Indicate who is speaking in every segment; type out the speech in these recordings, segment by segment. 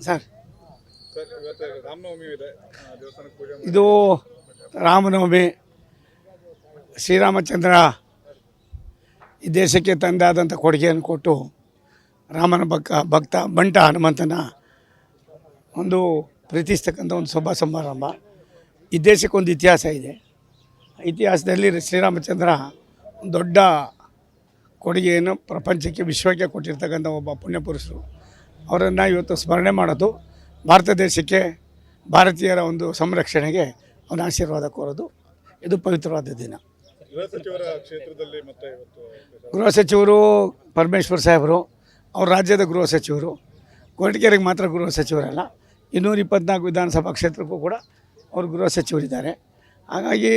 Speaker 1: Sir, ಇದು ರಾಮನವಮಿ. ಶ್ರೀರಾಮಚಂದ್ರ ಈ ದೇಶಕ್ಕೆ ತಂದಾದಂಥ ಕೊಡುಗೆಯನ್ನು ಕೊಟ್ಟು ರಾಮನ ಭಕ್ತ ಬಂಟ ಹನುಮಂತನ ಒಂದು ಪ್ರೀತಿಸ್ತಕ್ಕಂಥ ಒಂದು ಶುಭ ಸಮಾರಂಭ. ಈ ದೇಶಕ್ಕೊಂದು ಇತಿಹಾಸ ಇದೆ. ಇತಿಹಾಸದಲ್ಲಿ ಶ್ರೀರಾಮಚಂದ್ರ ಒಂದು ದೊಡ್ಡ ಕೊಡುಗೆಯನ್ನು ಪ್ರಪಂಚಕ್ಕೆ ವಿಶ್ವಕ್ಕೆ ಕೊಟ್ಟಿರ್ತಕ್ಕಂಥ ಒಬ್ಬ ಪುಣ್ಯಪುರುಷರು. ಅವರನ್ನು ಇವತ್ತು ಸ್ಮರಣೆ ಮಾಡೋದು, ಭಾರತ ದೇಶಕ್ಕೆ ಭಾರತೀಯರ ಒಂದು ಸಂರಕ್ಷಣೆಗೆ ಅವನ ಆಶೀರ್ವಾದ ಕೋರೋದು ಇದು ಪವಿತ್ರವಾದ ದಿನ. ಗೃಹ ಸಚಿವರು ಪರಮೇಶ್ವರ್ ಸಾಹೇಬರು, ಅವ್ರ ರಾಜ್ಯದ ಗೃಹ ಸಚಿವರು. ಕೊರಟಗೆರೆಗೆ ಮಾತ್ರ ಗೃಹ ಸಚಿವರಲ್ಲ, 224 ವಿಧಾನಸಭಾ ಕ್ಷೇತ್ರಕ್ಕೂ ಕೂಡ ಅವರು ಗೃಹ ಸಚಿವರಿದ್ದಾರೆ. ಹಾಗಾಗಿ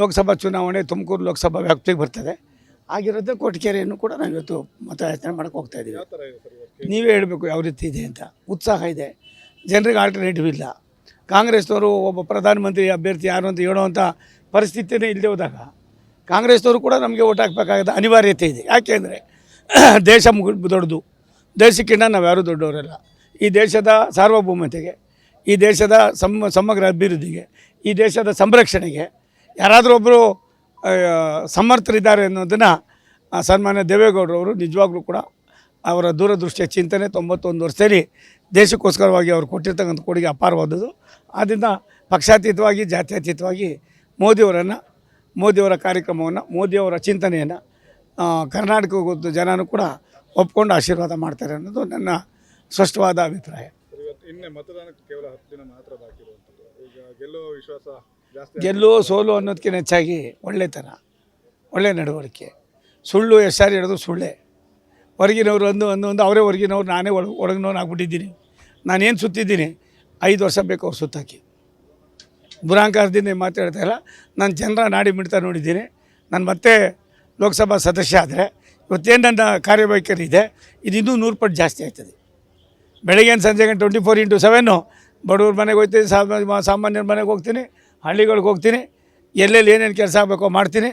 Speaker 1: ಲೋಕಸಭಾ ಚುನಾವಣೆ ತುಮಕೂರು ಲೋಕಸಭಾ ವ್ಯಾಪ್ತಿಗೆ ಬರ್ತದೆ. ಆಗಿರೋದ್ರೆ ಕೊರಟಗೆರೆಯನ್ನು ಕೂಡ ನಾವು ಇವತ್ತು ಮತಯಾಚನೆ ಮಾಡೋಕ್ಕೆ ಹೋಗ್ತಾಯಿದ್ದೀವಿ. ನೀವೇ ಹೇಳಬೇಕು ಯಾವ ರೀತಿ ಇದೆ ಅಂತ. ಉತ್ಸಾಹ ಇದೆ, ಜನರಿಗೆ ಆಲ್ಟರ್ನೇಟಿವ್ ಇಲ್ಲ. ಕಾಂಗ್ರೆಸ್ನವರು ಒಬ್ಬ ಪ್ರಧಾನಮಂತ್ರಿ ಅಭ್ಯರ್ಥಿ ಯಾರು ಅಂತ ಹೇಳುವಂಥ ಪರಿಸ್ಥಿತಿಯೇ ಇಲ್ಲದೆ ಹೋದಾಗ ಕಾಂಗ್ರೆಸ್ನವರು ಕೂಡ ನಮಗೆ ಓಟ್ ಹಾಕಬೇಕಾದ ಅನಿವಾರ್ಯತೆ ಇದೆ. ಯಾಕೆಂದರೆ ದೇಶ ದೊಡ್ಡದು, ದೇಶಕ್ಕಿಂತ ನಾವು ಯಾರೂ ದೊಡ್ಡವರಲ್ಲ. ಈ ದೇಶದ ಸಾರ್ವಭೌಮತೆಗೆ, ಈ ದೇಶದ ಸಮಗ್ರ ಅಭಿವೃದ್ಧಿಗೆ, ಈ ದೇಶದ ಸಂರಕ್ಷಣೆಗೆ ಯಾರಾದರೂ ಒಬ್ಬರು ಸಮರ್ಥರಿದ್ದಾರೆ ಅನ್ನೋದನ್ನು ಸನ್ಮಾನ್ಯ ದೇವೇಗೌಡರವರು ನಿಜವಾಗ್ಲೂ ಕೂಡ ಅವರ ದೂರದೃಷ್ಟಿಯ ಚಿಂತನೆ 91 ವರ್ಷದಲ್ಲಿ ದೇಶಕ್ಕೋಸ್ಕರವಾಗಿ ಅವರು ಕೊಟ್ಟಿರ್ತಕ್ಕಂಥ ಕೊಡುಗೆ ಅಪಾರವಾದದ್ದು. ಆದ್ದರಿಂದ ಪಕ್ಷಾತೀತವಾಗಿ ಜಾತ್ಯತೀತವಾಗಿ ಮೋದಿಯವರ ಕಾರ್ಯಕ್ರಮವನ್ನು, ಮೋದಿಯವರ ಚಿಂತನೆಯನ್ನು ಕರ್ನಾಟಕದ ಜನನೂ ಕೂಡ ಒಪ್ಕೊಂಡು ಆಶೀರ್ವಾದ ಮಾಡ್ತಾರೆ ಅನ್ನೋದು ನನ್ನ ಸ್ಪಷ್ಟವಾದ ಅಭಿಪ್ರಾಯ. ಗೆಲ್ಲುವ ಸೋಲು ಅನ್ನೋದಕ್ಕಿಂತ ಹೆಚ್ಚಾಗಿ ಒಳ್ಳೆತನ, ಒಳ್ಳೆ ನಡವಳಿಕೆ. ಸುಳ್ಳು ಎಷ್ಟು ಸಾರಿ ಹೇಳೋದು ಸುಳ್ಳೆ. ಹೊರಗಿನವರು ಒಂದು ಅವರೇ ಹೊರಗಿನವ್ರು, ನಾನೇ ಒಳಗಿನವ್ರು ಆಗ್ಬಿಟ್ಟಿದ್ದೀನಿ. ನಾನೇನು ಸುತ್ತಿದ್ದೀನಿ 5 ವರ್ಷ ಬೇಕು ಅವ್ರು ಸುತ್ತಾಕಿ. ದುರಾಂಕಾರದಿಂದ ಮಾತಾಡ್ತಾ ಇಲ್ಲ. ನಾನು ಜನರ ನಾಡಿ ಮಿಡ್ತಾ ನೋಡಿದ್ದೀನಿ. ನಾನು ಮತ್ತೆ ಲೋಕಸಭಾ ಸದಸ್ಯ ಆದರೆ ಇವತ್ತೇನು ನನ್ನ ಕಾರ್ಯವೈಖರಿ ಇದೆ ಇದು ಇನ್ನೂ 100 ಪಟ್ಟು ಜಾಸ್ತಿ ಆಗ್ತದೆ. ಬೆಳಗ್ಗೆನ ಸಂಜೆಗೆ 24x7 ಬಡವ್ರ ಮನೆಗೆ ಹೋಗ್ತೀನಿ, ಸಾಮಾನ್ಯರ ಮನೆಗೆ ಹೋಗ್ತೀನಿ, ಹಳ್ಳಿಗಳಿಗೆ ಹೋಗ್ತೀನಿ, ಎಲ್ಲೆಲ್ಲಿ ಏನೇನು ಕೆಲಸ ಆಗಬೇಕೋ ಮಾಡ್ತೀನಿ.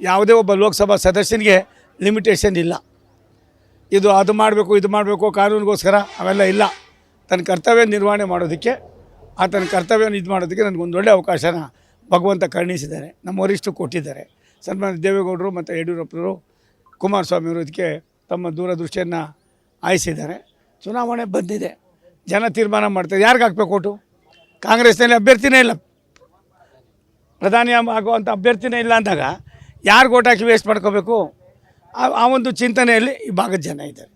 Speaker 1: ಯಾವುದೇ ಒಬ್ಬ ಲೋಕಸಭಾ ಸದಸ್ಯನಿಗೆ ಲಿಮಿಟೇಷನ್ ಇಲ್ಲ. ಅದು ಮಾಡಬೇಕು ಇದು ಮಾಡಬೇಕು ಕಾನೂನಿಗೋಸ್ಕರ ಅವೆಲ್ಲ ಇಲ್ಲ. ತನ್ನ ಕರ್ತವ್ಯ ನಿರ್ವಹಣೆ ಮಾಡೋದಕ್ಕೆ, ತನ್ನ ಕರ್ತವ್ಯವನ್ನು ಇದು ಮಾಡೋದಕ್ಕೆ ನನಗೊಂದು ಒಳ್ಳೆಯ ಅವಕಾಶನ ಭಗವಂತ ಕರುಣಿಸಿದ್ದಾರೆ. ನಮ್ಮ ವರಿಷ್ಠರು ಕೊಟ್ಟಿದ್ದಾರೆ. ಸನ್ಮಾನ್ಯ ದೇವೇಗೌಡರು ಮತ್ತು ಯಡಿಯೂರಪ್ಪನವರು, ಕುಮಾರಸ್ವಾಮಿಯವರು ಇದಕ್ಕೆ ತಮ್ಮ ದೂರದೃಷ್ಟಿಯನ್ನು ಆಯಿಸಿದ್ದಾರೆ. ಚುನಾವಣೆ ಬಂದಿದೆ, ಜನ ತೀರ್ಮಾನ ಮಾಡ್ತಾರೆ ಯಾರಿಗೆ ಹಾಕಬೇಕು ಓಟು. ಕಾಂಗ್ರೆಸ್ನಲ್ಲಿ ಅಭ್ಯರ್ಥಿನೇ ಇಲ್ಲ, ಪ್ರಧಾನಿ ಆಗುವಂಥ ಅಭ್ಯರ್ಥಿನೇ ಇಲ್ಲ ಅಂದಾಗ ಯಾರಿಗೆ ಓಟ್ ಹಾಕಿ ವೇಸ್ಟ್ ಮಾಡ್ಕೋಬೇಕು? ಆ ಒಂದು ಚಿಂತನೆಯಲ್ಲಿ ಈ ಭಾಗದ ಜನ ಇದ್ದಾರೆ.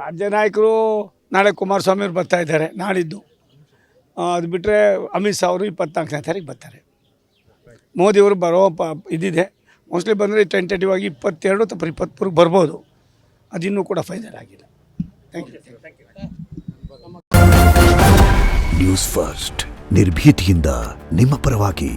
Speaker 1: ರಾಜ್ಯ ನಾಯಕರು ನಾಳೆ ಕುಮಾರಸ್ವಾಮಿಯವರು ಬರ್ತಾ ಇದ್ದಾರೆ, ನಾಳಿದ್ದು. ಅದು ಬಿಟ್ಟರೆ ಅಮಿತ್ ಶಾ ಅವರು 24ನೇ ತಾರೀಕು ಬರ್ತಾರೆ. ಮೋದಿಯವರು ಬರೋ ಇದಿದೆ. ಮೋಸ್ಟ್ಲಿ ಬಂದರೆ ಟೆಂಟೇಟಿವ್ ಆಗಿ 22 ಅಥವಾ 23 ಬರ್ಬೋದು. ಅದಿನ್ನೂ ಕೂಡ ಫೈನಲ್ ಆಗಿಲ್ಲ. Thank you.
Speaker 2: ನ್ಯೂಸ್ ಫಸ್ಟ್, ನಿರ್ಭೀತಿಯಿಂದ ನಿಮ್ಮ ಪರವಾಗಿ.